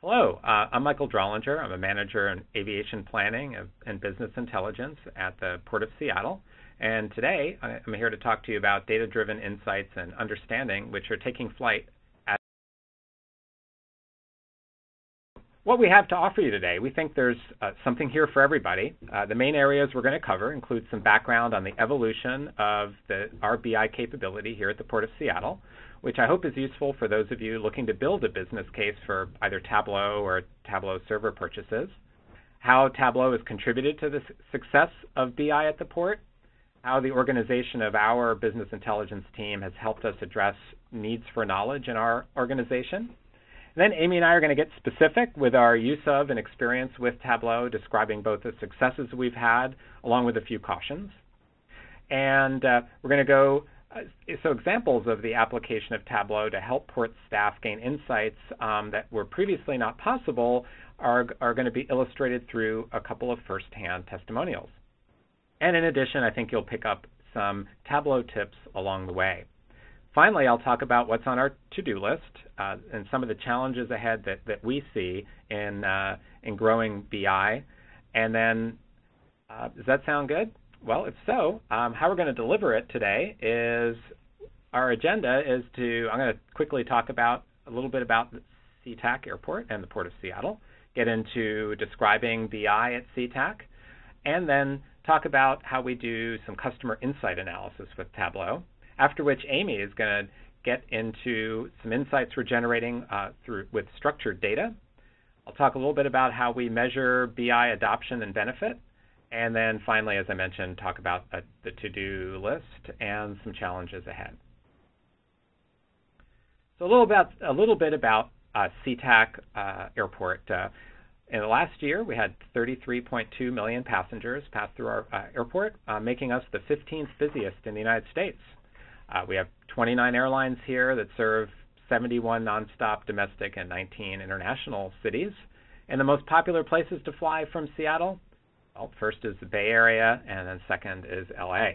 Hello, I'm Michael Drollinger. I'm a manager in aviation planning and business intelligence at the Port of Seattle. And today I'm here to talk to you about data-driven insights and understanding, which are taking flight at what we have to offer you today. We think there's something here for everybody. The main areas we're going to cover include some background on the evolution of our BI capability here at the Port of Seattle, which I hope is useful for those of you looking to build a business case for either Tableau or Tableau Server purchases, how Tableau has contributed to the success of BI at the port, how the organization of our business intelligence team has helped us address needs for knowledge in our organization. And then Amy and I are going to get specific with our use of and experience with Tableau, describing both the successes we've had along with a few cautions. And we're going to go so examples of the application of Tableau to help port staff gain insights that were previously not possible are going to be illustrated through a couple of first-hand testimonials. And in addition, I think you'll pick up some Tableau tips along the way. Finally, I'll talk about what's on our to-do list and some of the challenges ahead that we see in growing BI. And then, does that sound good? Well, if so, how we're going to deliver it today is our agenda is I'm going to quickly talk about a little bit about the Sea-Tac Airport and the Port of Seattle, get into describing BI at Sea-Tac, and then talk about how we do some customer insight analysis with Tableau, after which Amy is going to get into some insights we're generating with structured data. I'll talk a little bit about how we measure BI adoption and benefit. And then finally, as I mentioned, talk about the to-do list and some challenges ahead. So a little bit about Sea-Tac Airport. In the last year, we had 33.2 million passengers pass through our airport, making us the 15th busiest in the United States. We have 29 airlines here that serve 71 nonstop domestic and 19 international cities. And the most popular places to fly from Seattle, well, first is the Bay Area, and then second is LA.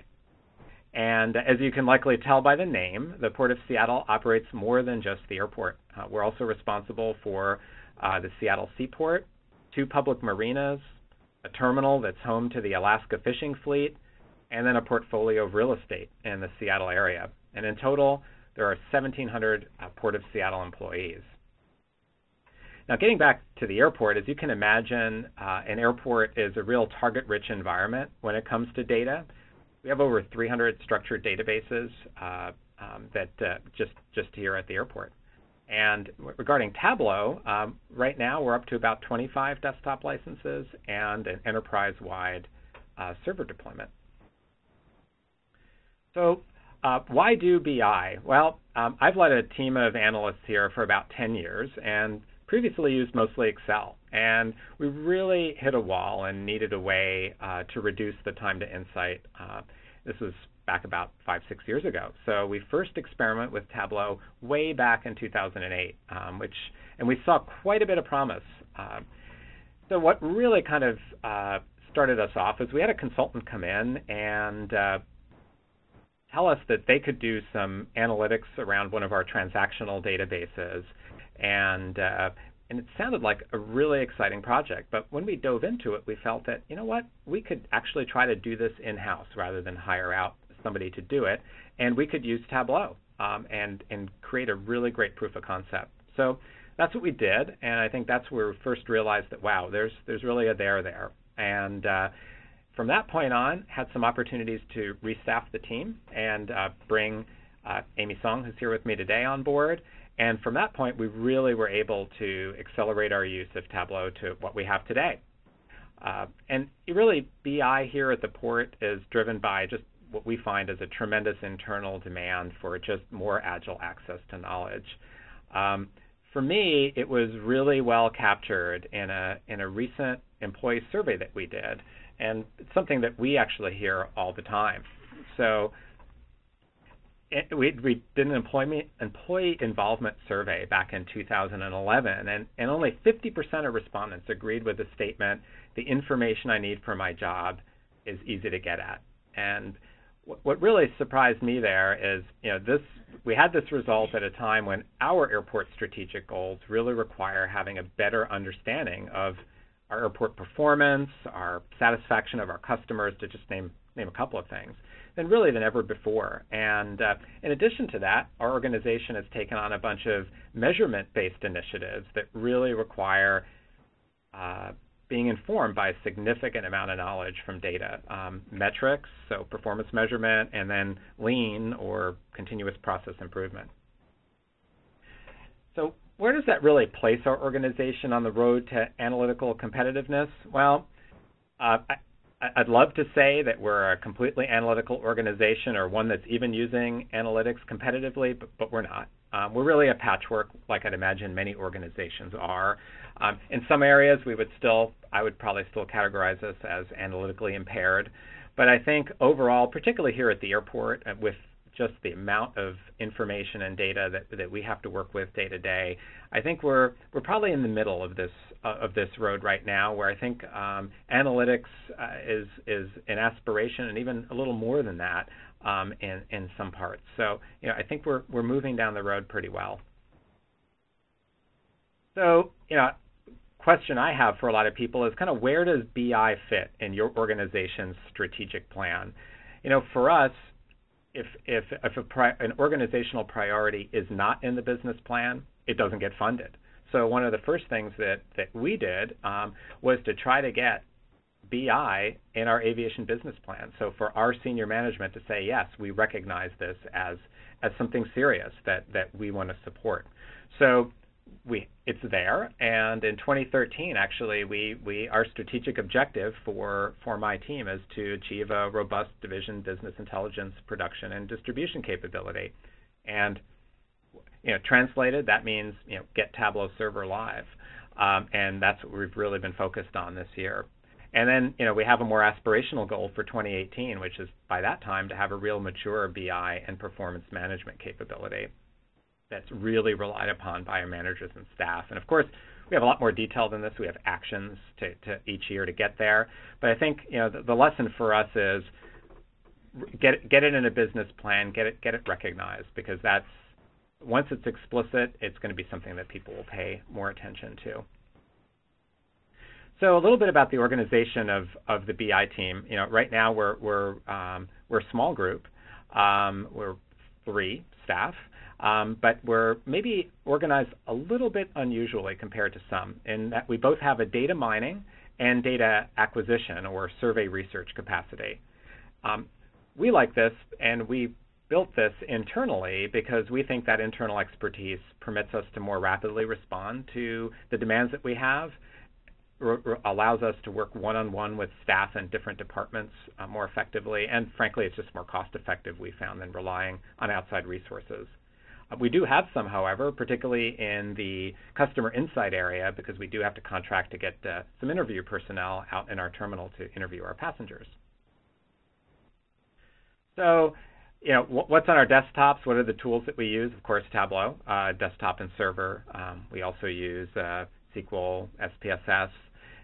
And as you can likely tell by the name, the Port of Seattle operates more than just the airport. We're also responsible for the Seattle Seaport, 2 public marinas, a terminal that's home to the Alaska fishing fleet, and then a portfolio of real estate in the Seattle area. And in total, there are 1,700 Port of Seattle employees. Now, getting back to the airport, as you can imagine, an airport is a real target-rich environment when it comes to data. We have over 300 structured databases that just here at the airport. And regarding Tableau, right now we're up to about 25 desktop licenses and an enterprise-wide server deployment. So why do BI? Well, I've led a team of analysts here for about 10 years and previously used mostly Excel. And we really hit a wall and needed a way to reduce the time to insight. This was back about 5-6 years ago. So we first experimented with Tableau way back in 2008, and we saw quite a bit of promise. So what really kind of started us off is we had a consultant come in and tell us that they could do some analytics around one of our transactional databases, and it sounded like a really exciting project. But when we dove into it, we felt that, you know what, we could actually try to do this in-house rather than hire out somebody to do it, and we could use Tableau and create a really great proof of concept. So that's what we did, and I think that's where we first realized that, wow, there's really a there. And from that point on, had some opportunities to restaff the team and bring Amy Song, who's here with me today, on board. And from that point, we really were able to accelerate our use of Tableau to what we have today. And really, BI here at the port is driven by just what we find as a tremendous internal demand for just more agile access to knowledge. For me, it was really well captured in a recent employee survey that we did, and it's something that we actually hear all the time. So we did an employee involvement survey back in 2011, and only 50% of respondents agreed with the statement, "The information I need for my job is easy to get at." And what really surprised me there is, we had this result at a time when our airport strategic goals really require having a better understanding of our airport performance, our satisfaction of our customers, to just name a couple of things, than ever before. And in addition to that, our organization has taken on a bunch of measurement-based initiatives that really require being informed by a significant amount of knowledge from data. Metrics, so performance measurement, and then lean, or continuous process improvement. So where does that really place our organization on the road to analytical competitiveness? Well, I'd love to say that we're a completely analytical organization, or one that's even using analytics competitively, but we're not. We're really a patchwork, like I'd imagine many organizations are. In some areas, I would probably still categorize us as analytically impaired. But I think overall, particularly here at the airport, with just the amount of information and data that we have to work with day to day, I think we're probably in the middle of this road right now, where I think analytics is an aspiration, and even a little more than that in some parts. So I think we're moving down the road pretty well. So question I have for a lot of people is kind of, where does BI fit in your organization's strategic plan? For us, if an organizational priority is not in the business plan, it doesn't get funded. So one of the first things that we did was to try to get BI in our aviation business plan. So for our senior management to say, yes, we recognize this as something serious that we want to support. So it's there, and in 2013, actually, our strategic objective for my team is to achieve a robust division business intelligence production and distribution capability. And translated, that means get Tableau Server live, and that's what we've really been focused on this year. And then we have a more aspirational goal for 2018, which is by that time to have a real mature BI and performance management capability that's really relied upon by our managers and staff. And of course, we have a lot more detail than this. We have actions to each year to get there. But I think the lesson for us is get it in a business plan, get it recognized, because that's, once it's explicit, it's going to be something that people will pay more attention to. So a little bit about the organization of the BI team. Right now we're a small group. We're 3 staff. But we're maybe organized a little bit unusually compared to some, in that we both have a data mining and data acquisition or survey research capacity. We like this, and we built this internally because we think that internal expertise permits us to more rapidly respond to the demands that we have, allows us to work one-on-one with staff in different departments more effectively, and frankly, it's just more cost-effective, we found, than relying on outside resources. We do have some, however, particularly in the customer insight area, because we do have to contract to get some interview personnel out in our terminal to interview our passengers. So, what's on our desktops? What are the tools that we use? Of course, Tableau, Desktop and Server. We also use SQL, SPSS,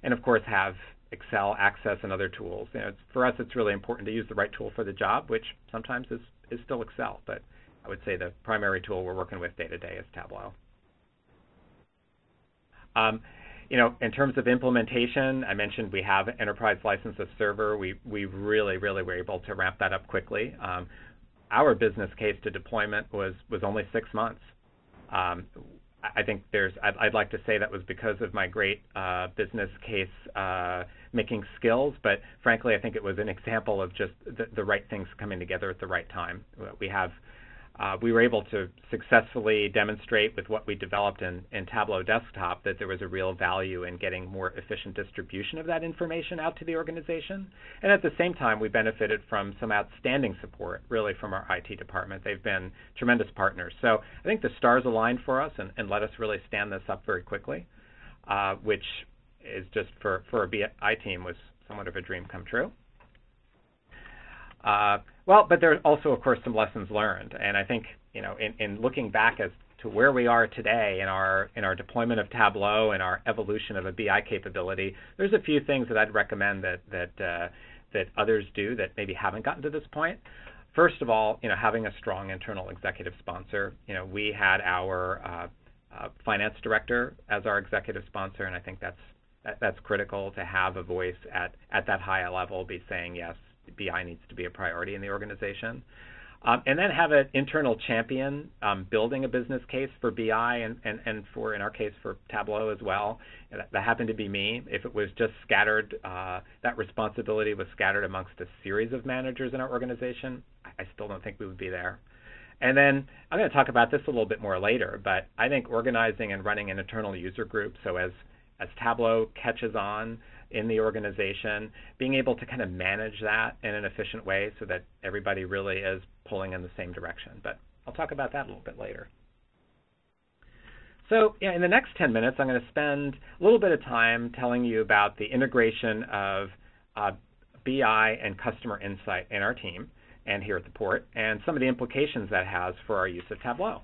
and of course have Excel, Access, and other tools. For us, it's really important to use the right tool for the job, which sometimes is still Excel, but I would say the primary tool we're working with day to day is Tableau. In terms of implementation, I mentioned we have an enterprise license of Server. We really were able to ramp that up quickly. Our business case to deployment was only 6 months. I think I'd like to say that was because of my great business case making skills, but frankly, I think it was an example of just the right things coming together at the right time. We were able to successfully demonstrate with what we developed in Tableau Desktop that there was a real value in getting more efficient distribution of that information out to the organization. And at the same time, we benefited from some outstanding support, really, from our IT department. They've been tremendous partners. So I think the stars aligned for us and let us really stand this up very quickly, which is just for a BI team was somewhat of a dream come true. Well, but there are also, of course, some lessons learned, and I think in looking back as to where we are today in our deployment of Tableau and our evolution of a BI capability, there's a few things that I'd recommend that others do that maybe haven't gotten to this point. First of all, having a strong internal executive sponsor. We had our finance director as our executive sponsor, and I think that's critical to have a voice at that high level be saying, yes, BI needs to be a priority in the organization. And then have an internal champion building a business case for BI and for, in our case, for Tableau as well. That happened to be me. If it was just scattered, that responsibility was scattered amongst a series of managers in our organization, I still don't think we would be there. And then I'm going to talk about this a little bit more later, but I think organizing and running an internal user group, so as Tableau catches on in the organization, being able to kind of manage that in an efficient way so that everybody really is pulling in the same direction. But I'll talk about that a little bit later. So in the next 10 minutes, I'm going to spend a little bit of time telling you about the integration of BI and customer insight in our team and here at the port, and some of the implications that has for our use of Tableau.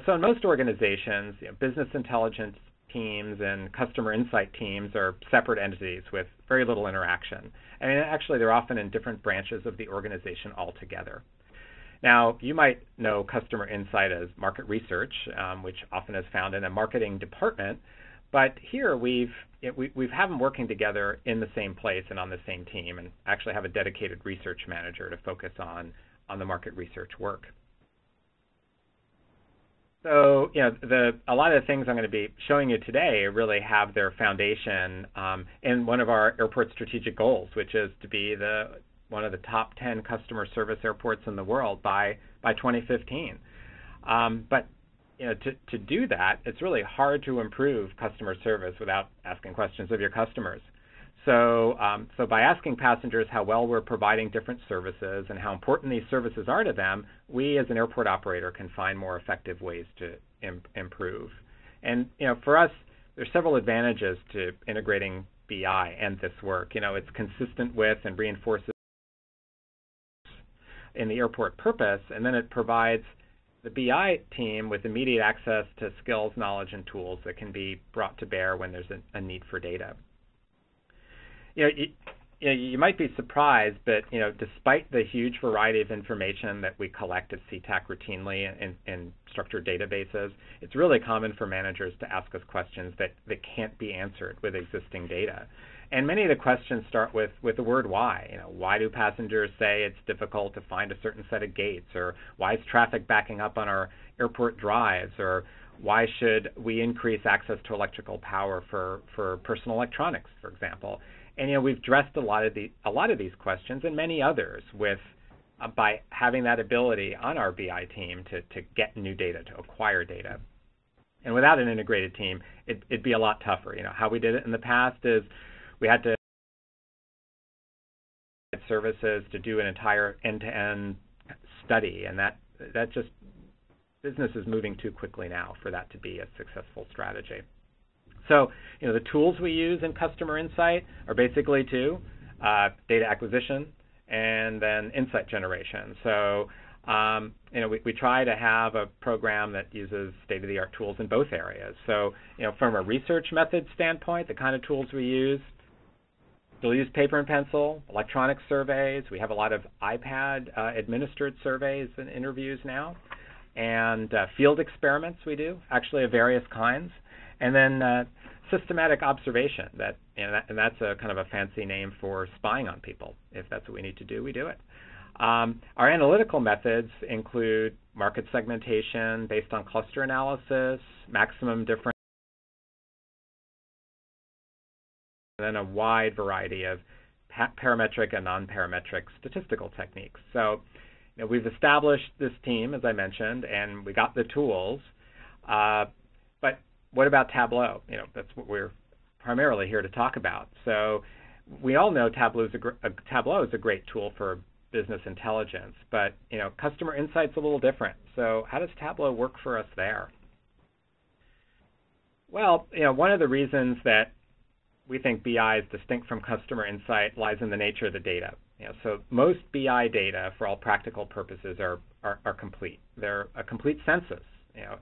So in most organizations, business intelligence teams and customer insight teams are separate entities with very little interaction. I mean, actually, they're often in different branches of the organization altogether. Now, you might know customer insight as market research, which often is found in a marketing department, but here we've have them working together in the same place and on the same team, and actually have a dedicated research manager to focus on the market research work. So, a lot of the things I'm going to be showing you today really have their foundation in one of our airport strategic goals, which is to be one of the top 10 customer service airports in the world by 2015. But to do that, it's really hard to improve customer service without asking questions of your customers. So by asking passengers how well we're providing different services and how important these services are to them, we as an airport operator can find more effective ways to improve. And for us, there's several advantages to integrating BI and this work. It's consistent with and reinforces in the airport purpose, and then it provides the BI team with immediate access to skills, knowledge, and tools that can be brought to bear when there's a need for data. You might be surprised, but despite the huge variety of information that we collect at SeaTac routinely in structured databases, it's really common for managers to ask us questions that can't be answered with existing data. And many of the questions start with the word why. Why do passengers say it's difficult to find a certain set of gates? Or why is traffic backing up on our airport drives? Or why should we increase access to electrical power for personal electronics, for example? And we've addressed a lot of these questions and many others by having that ability on our BI team to get new data, to acquire data. And without an integrated team, it'd be a lot tougher. How we did it in the past is we had to services to do an entire end-to-end study, and that just business is moving too quickly now for that to be a successful strategy. So, the tools we use in customer insight are basically two: data acquisition and then insight generation. So, we try to have a program that uses state-of-the-art tools in both areas. So, from a research method standpoint, the kind of tools we use, still use paper and pencil, electronic surveys. We have a lot of iPad administered surveys and interviews now, and field experiments we do, actually of various kinds. And then systematic observation, and that's a kind of a fancy name for spying on people. If that's what we need to do, we do it. Our analytical methods include market segmentation based on cluster analysis, maximum difference, and then a wide variety of parametric and non-parametric statistical techniques. So we've established this team, as I mentioned, and we got the tools. But what about Tableau? That's what we're primarily here to talk about. So we all know Tableau is a great tool for business intelligence, but customer insight's a little different. So how does Tableau work for us there? Well, one of the reasons that we think BI is distinct from customer insight lies in the nature of the data. So most BI data, for all practical purposes, are complete. They're a complete census.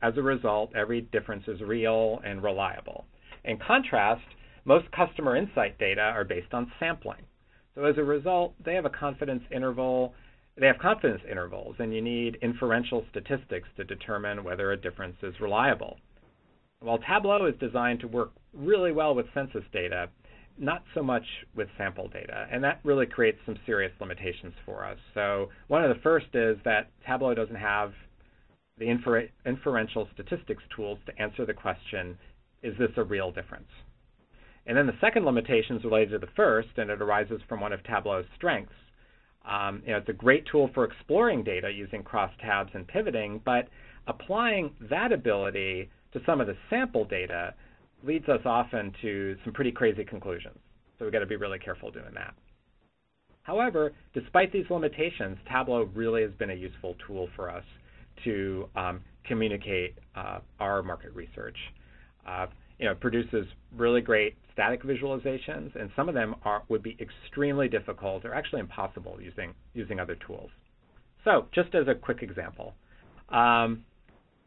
As a result, every difference is real and reliable. In contrast, most customer insight data are based on sampling. So as a result, they have a confidence interval they have confidence intervals, and you need inferential statistics to determine whether a difference is reliable. While Tableau is designed to work really well with census data, not so much with sample data, and that really creates some serious limitations for us. So one of the first is that Tableau doesn't have the inferential statistics tools to answer the question, is this a real difference? And then the second limitation is related to the first, and it arises from one of Tableau's strengths. It's a great tool for exploring data using crosstabs and pivoting, but applying that ability to some of the sample data leads us often to some pretty crazy conclusions. So we've got to be really careful doing that. However, despite these limitations, Tableau really has been a useful tool for us to communicate our market research. It produces really great static visualizations, and some of them would be extremely difficult or actually impossible using other tools. So just as a quick example,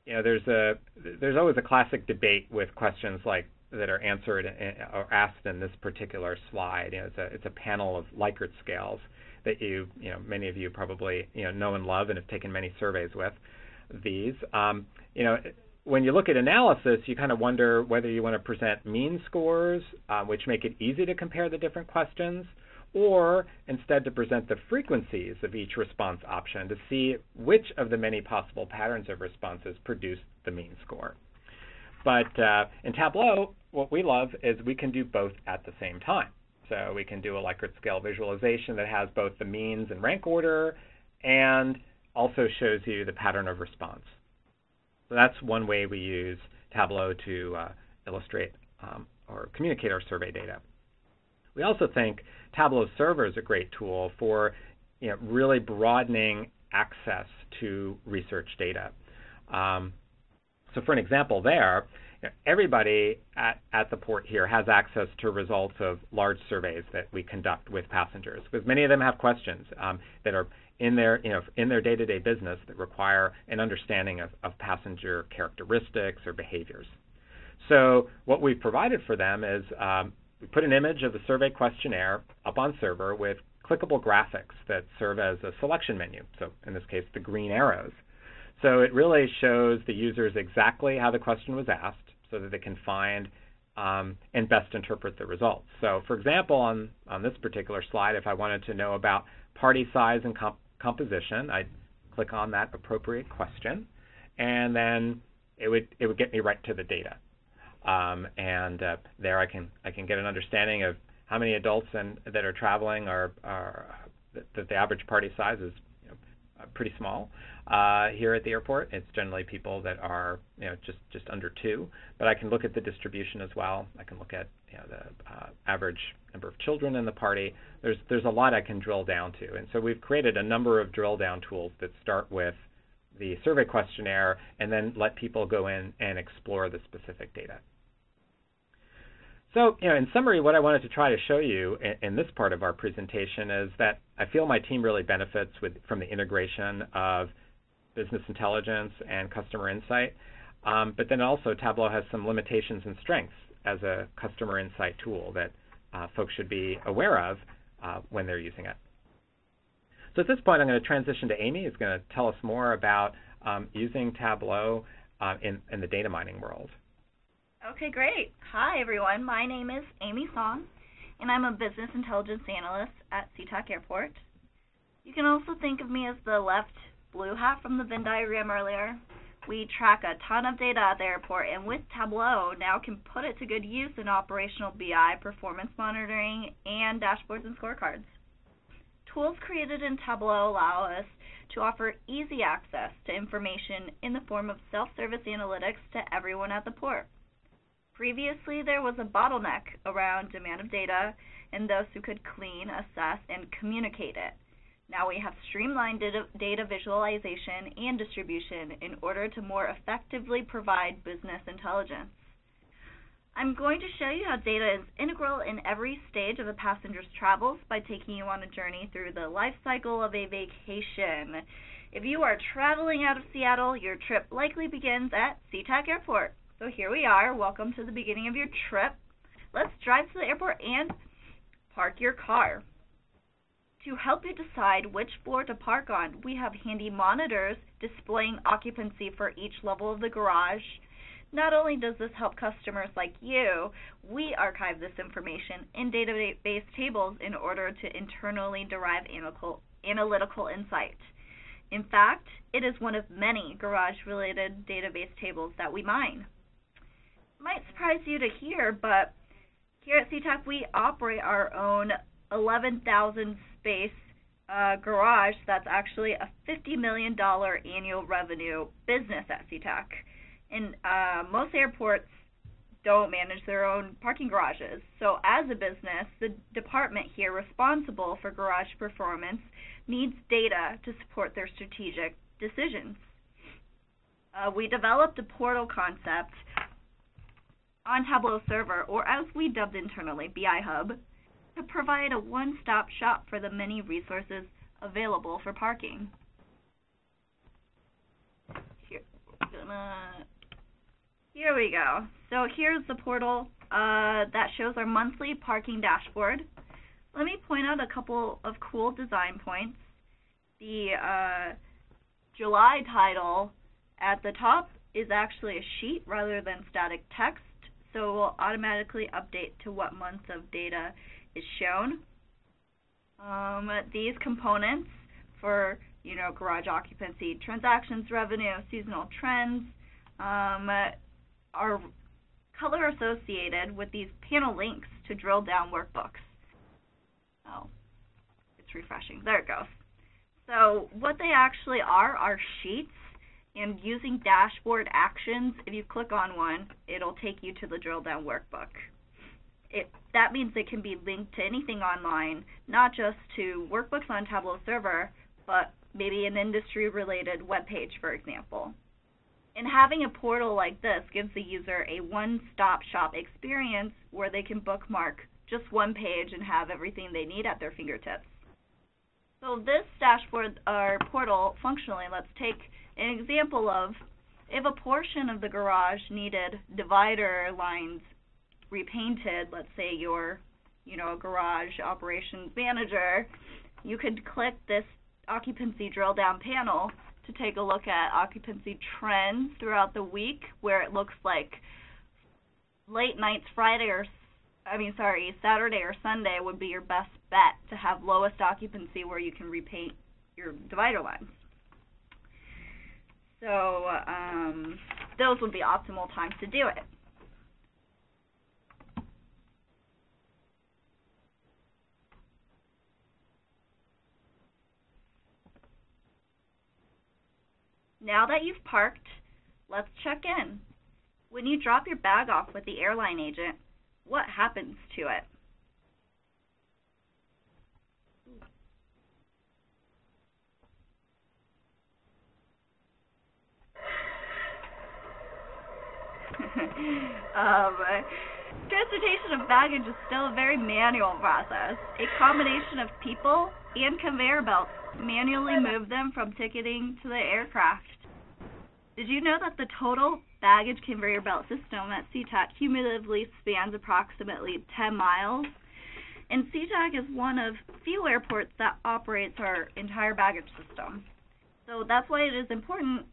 there's always a classic debate with questions like that are answered or asked in this particular slide. It's a panel of Likert scales that many of you probably know and love and have taken many surveys with these. When you look at analysis, you kind of wonder whether you want to present mean scores, which make it easy to compare the different questions, or instead to present the frequencies of each response option to see which of the many possible patterns of responses produce the mean score. But in Tableau, what we love is we can do both at the same time. So we can do a Likert scale visualization that has both the means and rank order and also shows you the pattern of response. So that's one way we use Tableau to illustrate or communicate our survey data. We also think Tableau Server is a great tool for really broadening access to research data. So for an example there, everybody at the port here has access to results of large surveys that we conduct with passengers, because many of them have questions that are in their day-to-day business that require an understanding of passenger characteristics or behaviors. So what we've provided for them is we put an image of the survey questionnaire up on Server with clickable graphics that serve as a selection menu, so in this case the green arrows. So it really shows the users exactly how the question was asked so that they can find and best interpret the results. So for example, on this particular slide, if I wanted to know about party size and composition, I'd click on that appropriate question, and then it would get me right to the data. There I can get an understanding of how many adults that are traveling that the average party size is pretty small. Here at the airport, it's generally people that are just under 2, but I can look at the distribution as well. I can look at the average number of children in the party. There's a lot I can drill down to, and so we've created a number of drill down tools that start with the survey questionnaire and then let people go in and explore the specific data. So, in summary, what I wanted to try to show you in this part of our presentation is that I feel my team really benefits from the integration of business intelligence and customer insight, but then also Tableau has some limitations and strengths as a customer insight tool that folks should be aware of when they're using it. So at this point, I'm going to transition to Amy, who's going to tell us more about using Tableau in the data mining world. Okay, great. Hi, everyone. My name is Amy Song, and I'm a business intelligence analyst at SeaTac Airport. You can also think of me as the left blue hat from the Venn diagram earlier. We track a ton of data at the airport, and with Tableau, now can put it to good use in operational BI, performance monitoring, and dashboards and scorecards. Tools created in Tableau allow us to offer easy access to information in the form of self-service analytics to everyone at the port. Previously, there was a bottleneck around demand of data and those who could clean, assess, and communicate it. Now we have streamlined data visualization and distribution in order to more effectively provide business intelligence. I'm going to show you how data is integral in every stage of a passenger's travels by taking you on a journey through the life cycle of a vacation. If you are traveling out of Seattle, your trip likely begins at SeaTac Airport. So here we are. Welcome to the beginning of your trip. Let's drive to the airport and park your car. To help you decide which floor to park on, we have handy monitors displaying occupancy for each level of the garage. Not only does this help customers like you, we archive this information in database tables in order to internally derive analytical insight. In fact, it is one of many garage-related database tables that we mine. It might surprise you to hear, but here at SeaTac we operate our own 11,000 space garage that's actually a $50 million annual revenue business at SeaTac. And most airports don't manage their own parking garages. So as a business, the department here responsible for garage performance needs data to support their strategic decisions. We developed a portal concept on Tableau Server, or as we dubbed internally, BI Hub, to provide a one-stop shop for the many resources available for parking. Here we go. So here's the portal that shows our monthly parking dashboard. Let me point out a couple of cool design points. The July title at the top is actually a sheet rather than static text, so it will automatically update to what month of data is shown. These components for garage occupancy, transactions, revenue, seasonal trends, are color associated with these panel links to drill down workbooks. Oh, it's refreshing. There it goes. So what they actually are sheets, and using dashboard actions, if you click on one, it'll take you to the drill down workbook. That means it can be linked to anything online, not just to workbooks on Tableau Server, but maybe an industry-related web page, for example. And having a portal like this gives the user a one-stop shop experience where they can bookmark just one page and have everything they need at their fingertips. So this dashboard or portal, functionally, let's take an example of if a portion of the garage needed divider lines repainted, let's say you're a garage operations manager, you could click this occupancy drill down panel to take a look at occupancy trends throughout the week, where it looks like late nights Saturday or Sunday would be your best bet to have lowest occupancy where you can repaint your divider lines. So those would be optimal times to do it. Now that you've parked, let's check in. When you drop your bag off with the airline agent, what happens to it? Transportation of baggage is still a very manual process. A combination of people and conveyor belts manually move them from ticketing to the aircraft. Did you know that the total baggage conveyor belt system at SeaTac cumulatively spans approximately 10 miles? And SeaTac is one of few airports that operates our entire baggage system. So that's why it is important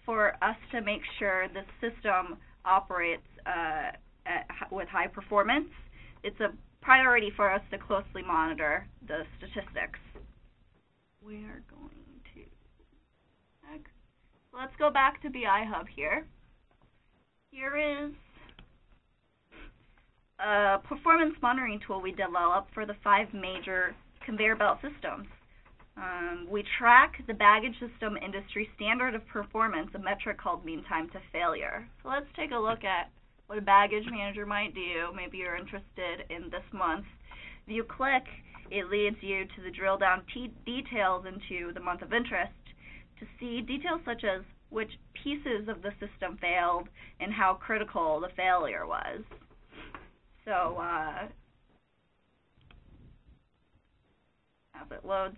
for us to make sure the system operates with high performance. It's a priority for us to closely monitor the statistics. We are going to let's go back to BI Hub here. Here is a performance monitoring tool we developed for the 5 major conveyor belt systems. We track the baggage system industry standard of performance, a metric called mean time to failure. So let's take a look at what a baggage manager might do. Maybe you're interested in this month. If you click, it leads you to the drill down details into the month of interest to see details such as which pieces of the system failed and how critical the failure was. So as it loads,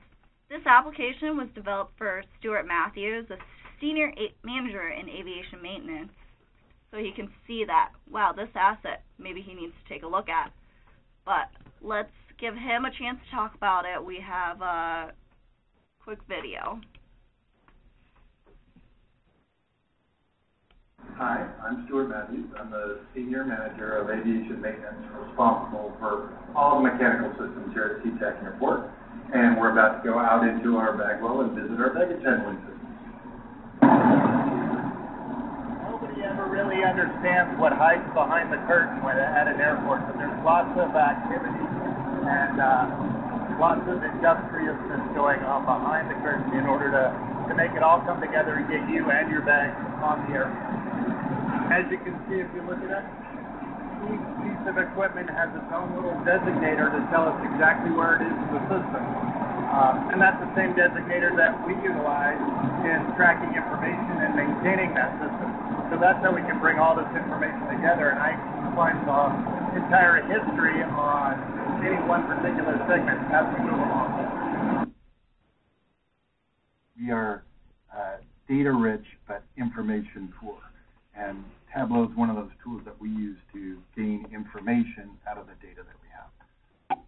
this application was developed for Stuart Matthews, a senior manager in aviation maintenance, so he can see that, wow, this asset, maybe he needs to take a look at. But let's give him a chance to talk about it, we have a quick video. Hi, I'm Stuart Matthews. I'm the Senior Manager of Aviation Maintenance, responsible for all the mechanical systems here at Sea-Tac Airport. And we're about to go out into our bagwell and visit our baggage handling systems. Nobody ever really understands what hides behind the curtain at an airport, but there's lots of activity and lots of industriousness going on behind the curtain in order to make it all come together and get you and your bags on the airport. As you can see, if you look at it, each piece of equipment has its own little designator to tell us exactly where it is in the system. And that's the same designator that we utilize in tracking information and maintaining that system. So that's how we can bring all this information together, and I can find the entire history on any one particular segment as we move along. We are data-rich, but information-poor. And Tableau is one of those tools that we use to gain information out of the data that we have.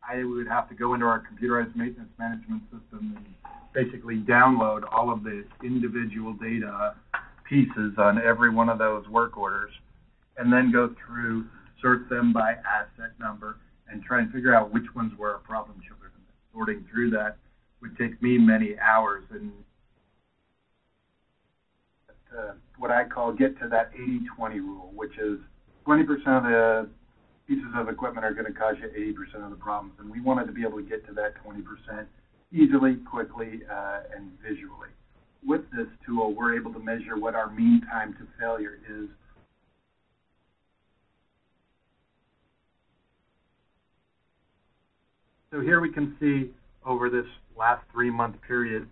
I would have to go into our computerized maintenance management system and basically download all of the individual data pieces on every one of those work orders, and then go through, sort them by asset number, and try and figure out which ones were our problem children. Sorting through that would take me many hours, and what I call get to that 80-20 rule, which is 20% of the pieces of equipment are going to cause you 80% of the problems. And we wanted to be able to get to that 20% easily, quickly, and visually. With this tool, we're able to measure what our mean time to failure is. So here we can see over this last 3-month period,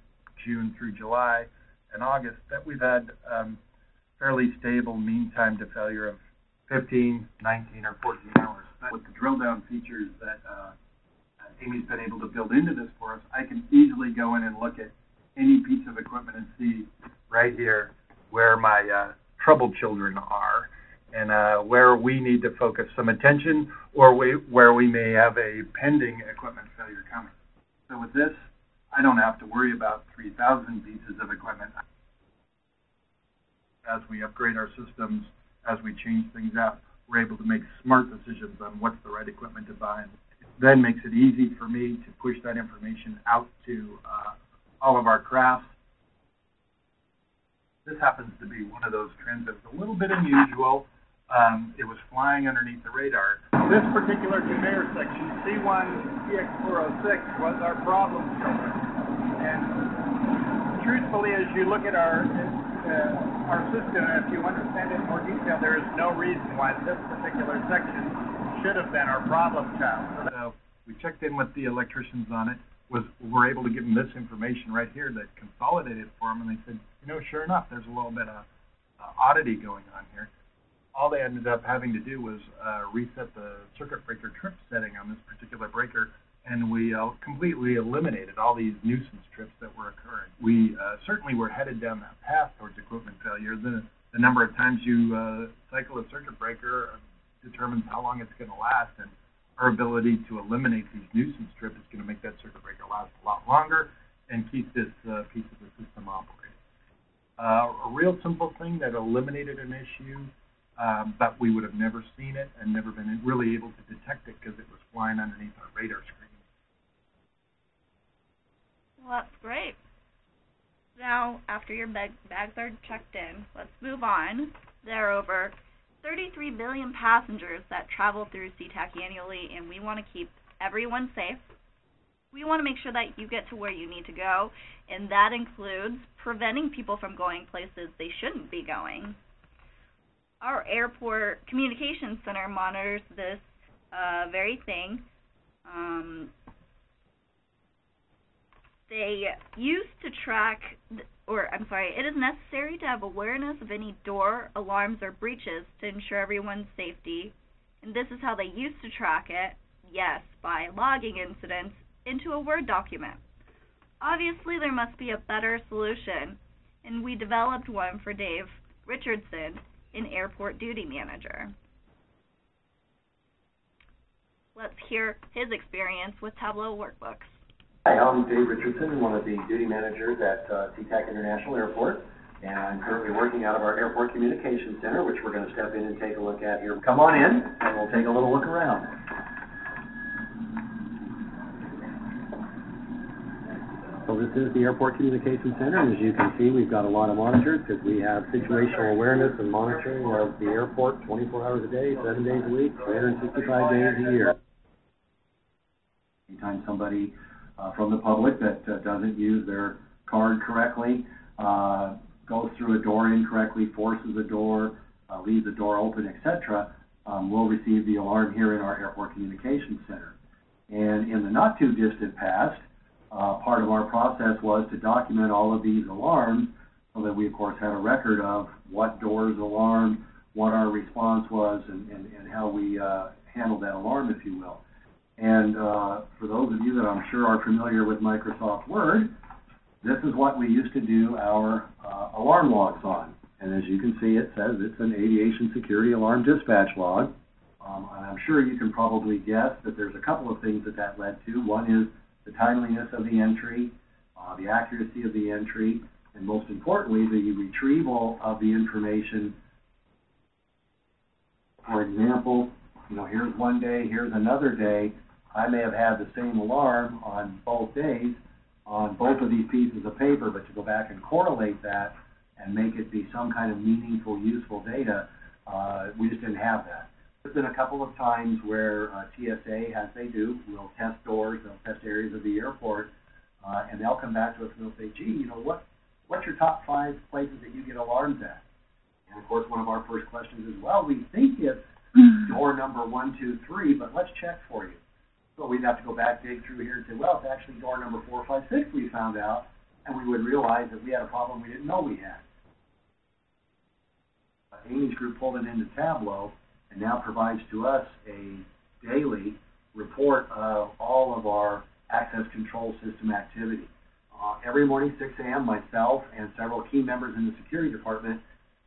June through July, in August, that we've had fairly stable mean time to failure of 15, 19, or 14 hours. With the drill down features that Amy's been able to build into this for us, I can easily go in and look at any piece of equipment and see right here where my trouble children are, and where we need to focus some attention, or where we may have a pending equipment failure coming. So with this, I don't have to worry about 3,000 pieces of equipment. As we upgrade our systems, as we change things out, we're able to make smart decisions on what's the right equipment to buy. And it then makes it easy for me to push that information out to all of our crafts. This happens to be one of those trends that's a little bit unusual. It was flying underneath the radar. This particular conveyor section, C1 CX406, was our problem children. And truthfully, as you look at our system, and if you understand it in more detail, there is no reason why this particular section should have been our problem child. So we checked in with the electricians on it. We're able to give them this information right here that consolidated for them, and they said, sure enough, there's a little bit of oddity going on here. All they ended up having to do was reset the circuit breaker trip setting on this particular breaker, and we completely eliminated all these nuisance trips that were occurring. We certainly were headed down that path towards equipment failure. The number of times you cycle a circuit breaker determines how long it's going to last, and our ability to eliminate these nuisance trips is going to make that circuit breaker last a lot longer and keep this piece of the system operating. A real simple thing that eliminated an issue, but we would have never seen it and never been really able to detect it because it was flying underneath our radar screen. Well, that's great. Now, after your bags are checked in, let's move on. There are over 33 billion passengers that travel through SeaTac annually, and we want to keep everyone safe. We want to make sure that you get to where you need to go, and that includes preventing people from going places they shouldn't be going. Our airport communications center monitors this very thing. They used to track, it is necessary to have awareness of any door, alarms, or breaches to ensure everyone's safety. And this is how they used to track it, yes, by logging incidents into a Word document. Obviously, there must be a better solution, and we developed one for Dave Richardson, an airport duty manager. Let's hear his experience with Tableau workbooks. Hi, I'm Dave Richardson, one of the duty managers at Sea-Tac International Airport, and I'm currently working out of our Airport Communications Center, which we're going to step in and take a look at here. Come on in, and we'll take a little look around. So this is the Airport Communications Center, and as you can see, we've got a lot of monitors because we have situational awareness and monitoring of the airport 24 hours a day, 7 days a week, 365 days a year. Anytime somebody from the public that doesn't use their card correctly, goes through a door incorrectly, forces a door, leaves the door open, etc., will receive the alarm here in our Airport Communications Center. And in the not too distant past, part of our process was to document all of these alarms so that we, of course, had a record of what doors alarmed, what our response was, and how we handled that alarm, if you will. And for those of you that I'm sure are familiar with Microsoft Word, this is what we used to do our alarm logs on. And as you can see, it says it's an aviation security alarm dispatch log. And I'm sure you can probably guess that there's a couple of things that led to. One is the timeliness of the entry, the accuracy of the entry, and most importantly, the retrieval of the information. For example, here's one day, here's another day. I may have had the same alarm on both days on both of these pieces of paper, but to go back and correlate that and make it be some kind of meaningful, useful data, we just didn't have that. There's been a couple of times where TSA, as they do, will test doors, they'll test areas of the airport, and they'll come back to us and they'll say, gee, what's your top 5 places that you get alarms at? And of course, one of our first questions is, well, we think it's door number 1, 2, 3, but let's check for you. So we'd have to go back, dig through here and say, well, it's actually door number 4, 5, 6 we found out, and we would realize that we had a problem we didn't know we had. Amy's group pulled it into Tableau and now provides to us a daily report of all of our access control system activity. Every morning, 6 a.m., myself and several key members in the security department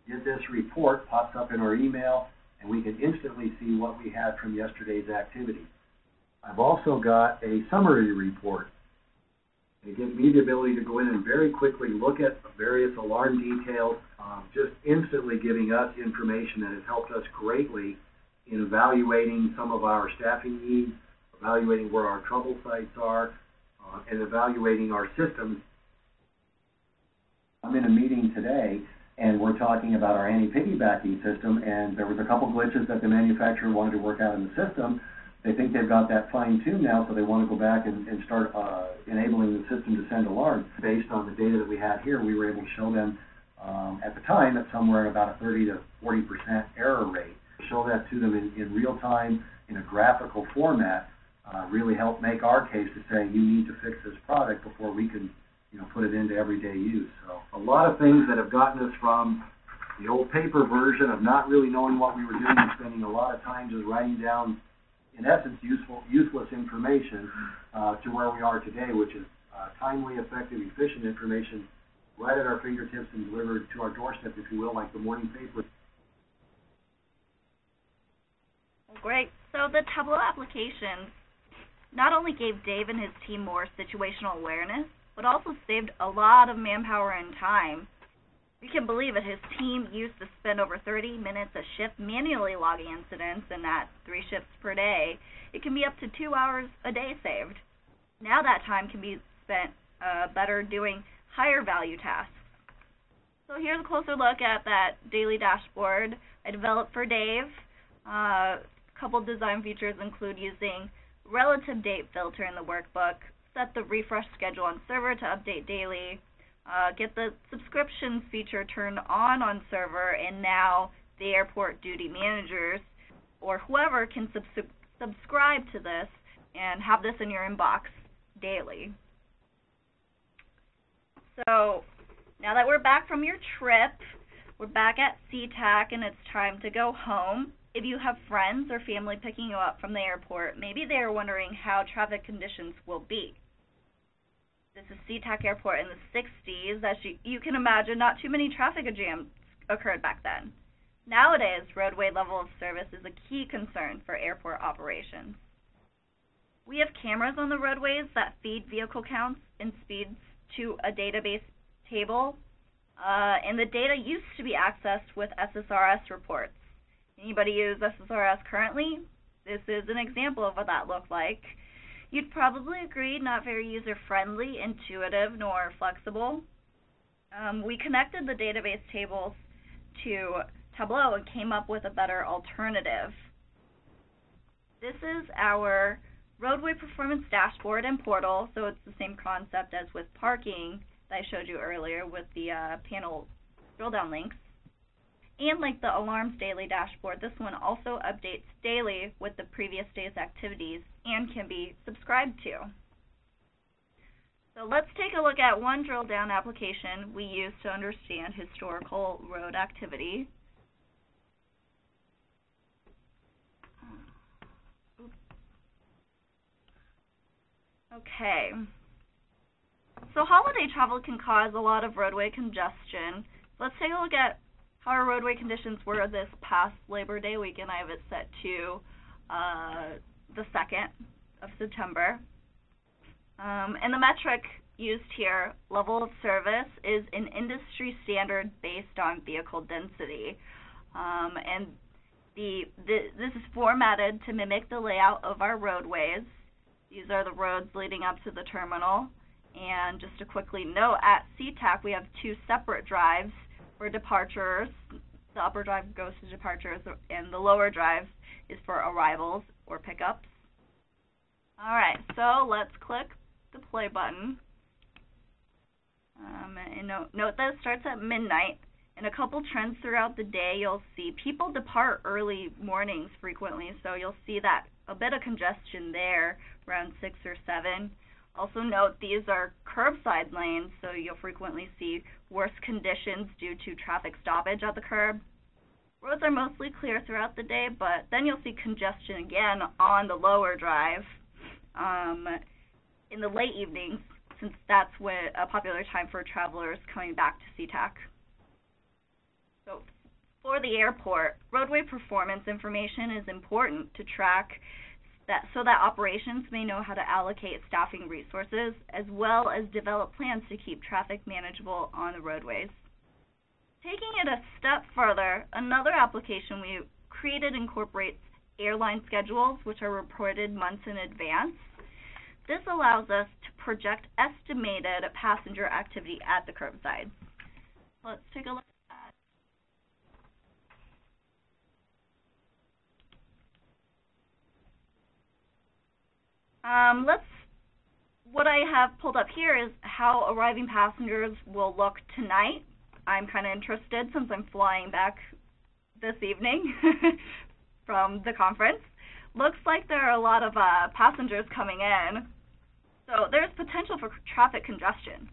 get this report, pops up in our email, and we can instantly see what we had from yesterday's activity. I've also got a summary report. It gives me the ability to go in and very quickly look at various alarm details, just instantly giving us information that has helped us greatly in evaluating some of our staffing needs, evaluating where our trouble sites are, and evaluating our systems. I'm in a meeting today, and we're talking about our anti-piggybacking system, and there was a couple glitches that the manufacturer wanted to work out in the system. They think they've got that fine-tuned now, so they want to go back and start enabling the system to send alarms. Based on the data that we had here, we were able to show them at the time at somewhere about a 30 to 40% error rate. Show that to them in real time in a graphical format really helped make our case to say you need to fix this product before we can put it into everyday use. So a lot of things that have gotten us from the old paper version of not really knowing what we were doing and spending a lot of time just writing down, in essence, useless information to where we are today, which is timely, effective, efficient information right at our fingertips and delivered to our doorstep, if you will, like the morning paper. Great. So the Tableau applications not only gave Dave and his team more situational awareness, but also saved a lot of manpower and time. You can believe it, his team used to spend over 30 minutes a shift manually logging incidents, and at 3 shifts per day, it can be up to 2 hours a day saved. Now that time can be spent better doing higher value tasks. So here's a closer look at that daily dashboard I developed for Dave. A couple design features include using relative date filter in the workbook, set the refresh schedule on server to update daily, get the subscriptions feature turned on server, and now the airport duty managers or whoever can subscribe to this and have this in your inbox daily. So now that we're back from your trip, we're back at SeaTac and it's time to go home. If you have friends or family picking you up from the airport, maybe they are wondering how traffic conditions will be. This is SeaTac Airport in the 60s. As you can imagine, not too many traffic jams occurred back then. Nowadays, roadway level of service is a key concern for airport operations. We have cameras on the roadways that feed vehicle counts and speeds to a database table, and the data used to be accessed with SSRS reports. Anybody use SSRS currently? This is an example of what that looked like. You'd probably agree not very user-friendly, intuitive, nor flexible. We connected the database tables to Tableau and came up with a better alternative. This is our roadway performance dashboard and portal, so it's the same concept as with parking that I showed you earlier with the panel drill-down links. And like the alarms daily dashboard, this one also updates daily with the previous day's activities and can be subscribed to. So let's take a look at one drill-down application we use to understand historical road activity. Okay. So holiday travel can cause a lot of roadway congestion. Let's take a look at how our roadway conditions were this past Labor Day weekend. I have it set to the 2nd of September. And the metric used here, level of service, is an industry standard based on vehicle density. And this is formatted to mimic the layout of our roadways. These are the roads leading up to the terminal. And just to quickly note, at SeaTac we have two separate drives for departures. The upper drive goes to departures, and the lower drive is for arrivals or pickups. Alright, so let's click the play button. And note that it starts at midnight. And a couple trends throughout the day, you'll see people depart early mornings frequently, so you'll see that a bit of congestion there around 6 or 7. Also note these are curbside lanes, so you'll frequently see worse conditions due to traffic stoppage at the curb. Roads are mostly clear throughout the day, but then you'll see congestion again on the lower drive in the late evenings, since that's a popular time for travelers coming back to SeaTac. So for the airport, roadway performance information is important to track so that operations may know how to allocate staffing resources, as well as develop plans to keep traffic manageable on the roadways. Taking it a step further, another application we created incorporates airline schedules, which are reported months in advance. This allows us to project estimated passenger activity at the curbside. Let's take a look at that. What I have pulled up here is how arriving passengers will look tonight. I'm kind of interested since I'm flying back this evening from the conference. Looks like there are a lot of passengers coming in, so there's potential for traffic congestion.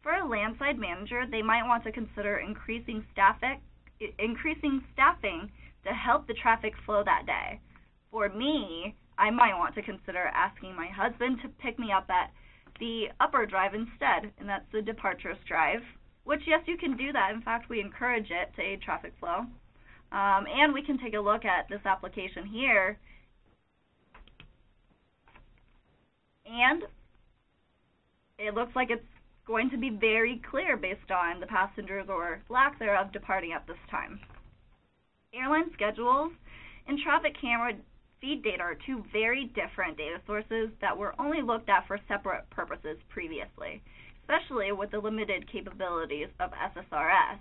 For a landside manager, they might want to consider increasing staffing to help the traffic flow that day. For me, I might want to consider asking my husband to pick me up at the upper drive instead, and that's the departures drive, which, yes, you can do that. In fact, we encourage it to aid traffic flow. And we can take a look at this application here. And it looks like it's going to be very clear based on the passengers or lack thereof departing at this time. Airline schedules and traffic camera feed data are two very different data sources that were only looked at for separate purposes previously, especially with the limited capabilities of SSRS.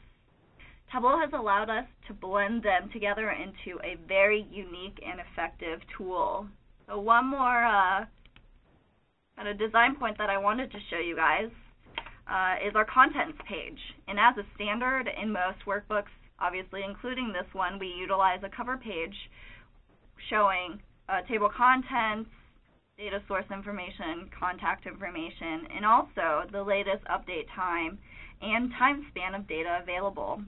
Tableau has allowed us to blend them together into a very unique and effective tool. So one more kind of design point that I wanted to show you guys is our contents page. And as a standard in most workbooks, obviously including this one, we utilize a cover page showing table contents, data source information, contact information, and also the latest update time and time span of data available.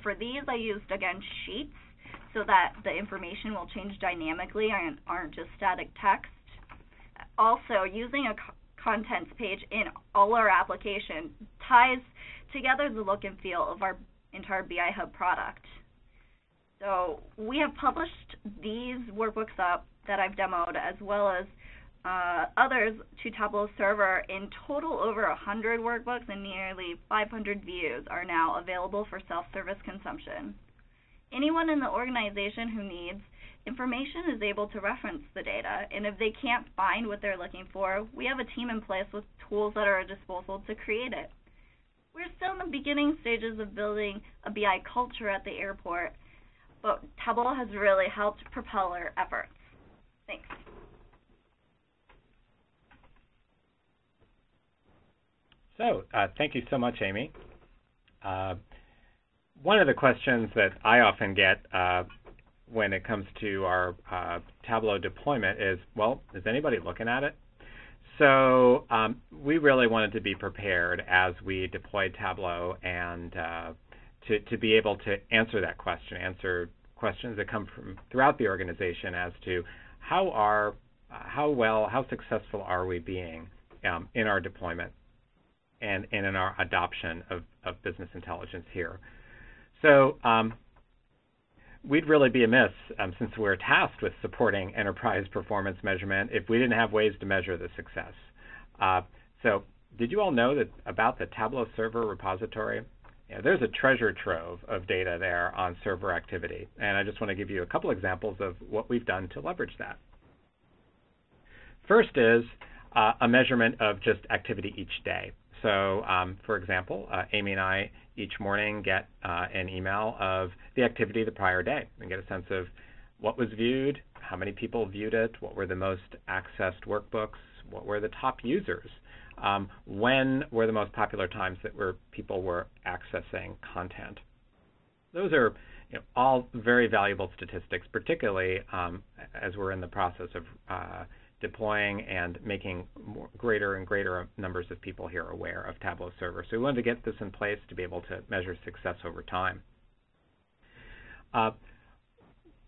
For these, I used, again, sheets so that the information will change dynamically and aren't just static text. Also, using a contents page in all our application ties together the look and feel of our entire BI Hub product. So we have published these workbooks up that I've demoed, as well as others to Tableau Server. In total, over 100 workbooks and nearly 500 views are now available for self-service consumption. Anyone in the organization who needs information is able to reference the data, and if they can't find what they're looking for, we have a team in place with tools that are at disposal to create it. We're still in the beginning stages of building a BI culture at the airport, but Tableau has really helped propel our efforts. Thanks. So, thank you so much, Amy. One of the questions that I often get when it comes to our Tableau deployment is, well, is anybody looking at it? So we really wanted to be prepared as we deployed Tableau and to be able to answer that question, answer questions that come from throughout the organization as to how successful are we being in our deployment and in our adoption of business intelligence here. So we'd really be amiss, since we're tasked with supporting enterprise performance measurement, if we didn't have ways to measure the success. So did you all know that about the Tableau Server repository? There's a treasure trove of data there on server activity, and I just want to give you a couple examples of what we've done to leverage that. First is a measurement of just activity each day. So, for example, Amy and I each morning get an email of the activity the prior day and get a sense of what was viewed, how many people viewed it, what were the most accessed workbooks, what were the top users, when were the most popular times that people were accessing content. Those are all very valuable statistics, particularly as we're in the process of deploying and making greater and greater numbers of people here aware of Tableau Server. So we wanted to get this in place to be able to measure success over time.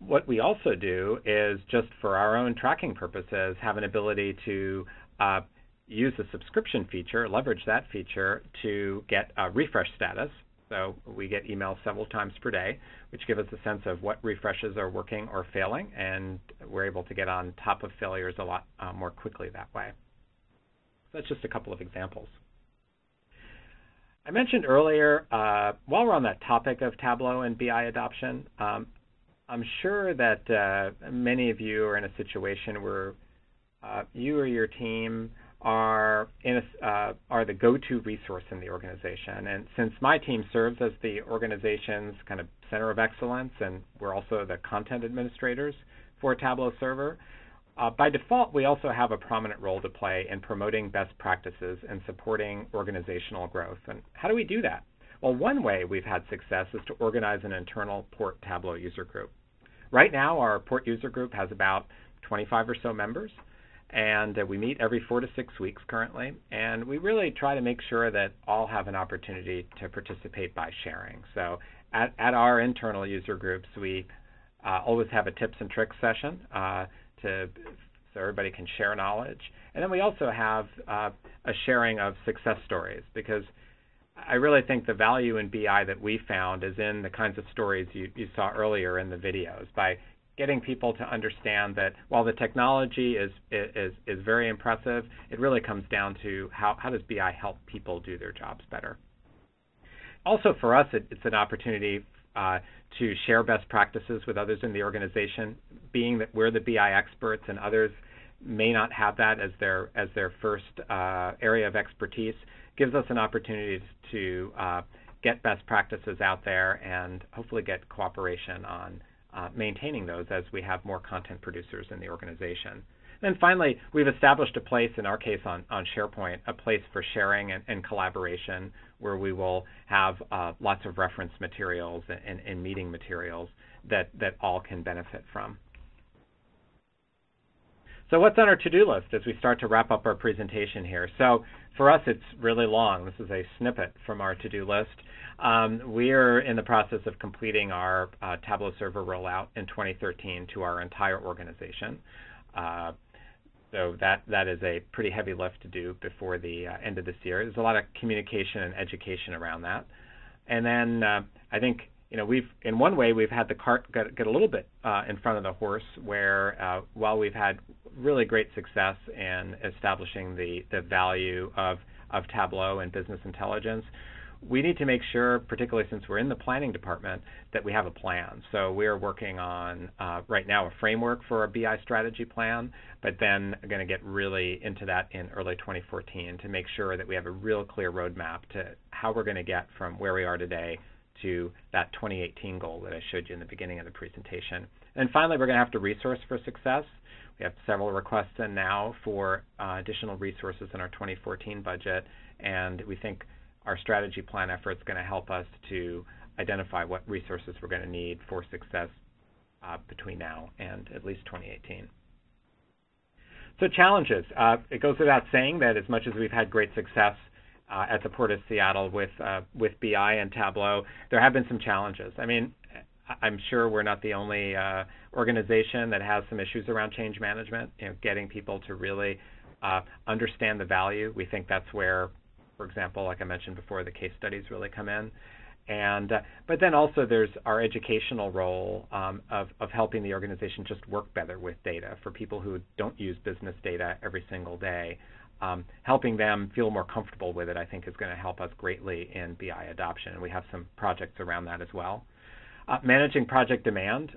What we also do is, just for our own tracking purposes, have an ability to use the subscription feature, leverage that feature to get a refresh status. So we get emails several times per day, which give us a sense of what refreshes are working or failing, and we're able to get on top of failures a lot more quickly that way. So that's just a couple of examples. I mentioned earlier, while we're on that topic of Tableau and BI adoption, I'm sure that many of you are in a situation where you or your team are the go-to resource in the organization. And since my team serves as the organization's kind of center of excellence, and we're also the content administrators for Tableau Server, by default, we also have a prominent role to play in promoting best practices and supporting organizational growth. And how do we do that? Well, one way we've had success is to organize an internal Port Tableau user group. Right now, our Port user group has about 25 or so members, and we meet every 4 to 6 weeks currently, and we really try to make sure that all have an opportunity to participate by sharing. So at our internal user groups, we always have a tips and tricks session so everybody can share knowledge. And then we also have a sharing of success stories, because I really think the value in BI that we found is in the kinds of stories you saw earlier in the videos, by getting people to understand that while the technology is very impressive, it really comes down to how does BI help people do their jobs better. Also for us, it's an opportunity to share best practices with others in the organization, being that we're the BI experts and others may not have that as their first area of expertise, gives us an opportunity to get best practices out there and hopefully get cooperation on maintaining those as we have more content producers in the organization. And finally, we've established a place, in our case on SharePoint, a place for sharing and collaboration, where we will have lots of reference materials and meeting materials that all can benefit from. So what's on our to-do list as we start to wrap up our presentation here? So for us, it's really long. This is a snippet from our to-do list. We are in the process of completing our Tableau Server rollout in 2013 to our entire organization. So that is a pretty heavy lift to do before the end of this year. There's a lot of communication and education around that. And then I think in one way, we've had the cart get a little bit in front of the horse, where while we've had really great success in establishing the value of Tableau and business intelligence, we need to make sure, particularly since we're in the planning department, that we have a plan. So we're working on, right now, a framework for a BI strategy plan, but then going to get really into that in early 2014 to make sure that we have a real clear roadmap to how we're going to get from where we are today to that 2018 goal that I showed you in the beginning of the presentation. And finally, we're going to have to resource for success. We have several requests in now for additional resources in our 2014 budget, and we think our strategy plan effort is going to help us to identify what resources we're going to need for success between now and at least 2018. So challenges. It goes without saying that as much as we've had great success at the Port of Seattle with BI and Tableau, there have been some challenges. I mean, I'm sure we're not the only organization that has some issues around change management, getting people to really understand the value. We think that's where, for example, like I mentioned before, the case studies really come in. And but then also there's our educational role of helping the organization just work better with data for people who don't use business data every single day. Helping them feel more comfortable with it, I think, is going to help us greatly in BI adoption. And we have some projects around that as well. Managing project demand,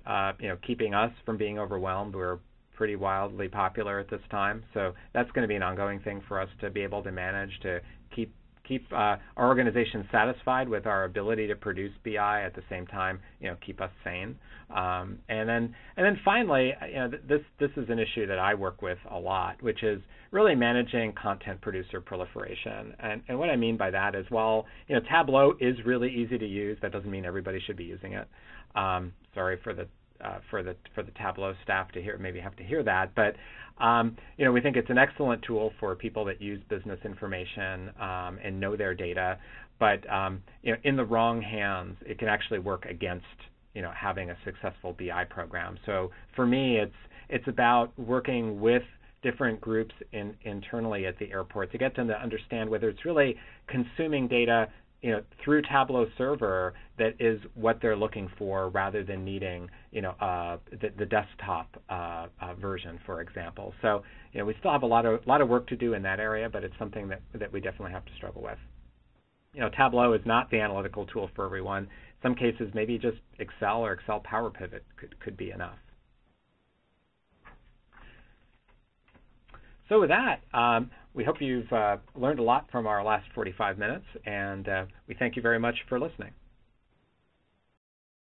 keeping us from being overwhelmed. We're pretty wildly popular at this time, so that's going to be an ongoing thing for us to be able to manage to keep our organization satisfied with our ability to produce BI at the same time, keep us sane. And then finally, this is an issue that I work with a lot, which is really managing content producer proliferation. And what I mean by that is, while Tableau is really easy to use, that doesn't mean everybody should be using it. Sorry for the Tableau staff to maybe have to hear that, but we think it's an excellent tool for people that use business information and know their data. But in the wrong hands, it can actually work against having a successful BI program. So for me, it's about working with different groups internally at the airport to get them to understand whether it's really consuming data through Tableau Server that is what they're looking for, rather than needing, the desktop version, for example. So, we still have a lot of work to do in that area, but it's something that we definitely have to struggle with. Tableau is not the analytical tool for everyone. In some cases, maybe just Excel or Excel Power Pivot could be enough. So with that, we hope you've learned a lot from our last 45 minutes, and we thank you very much for listening.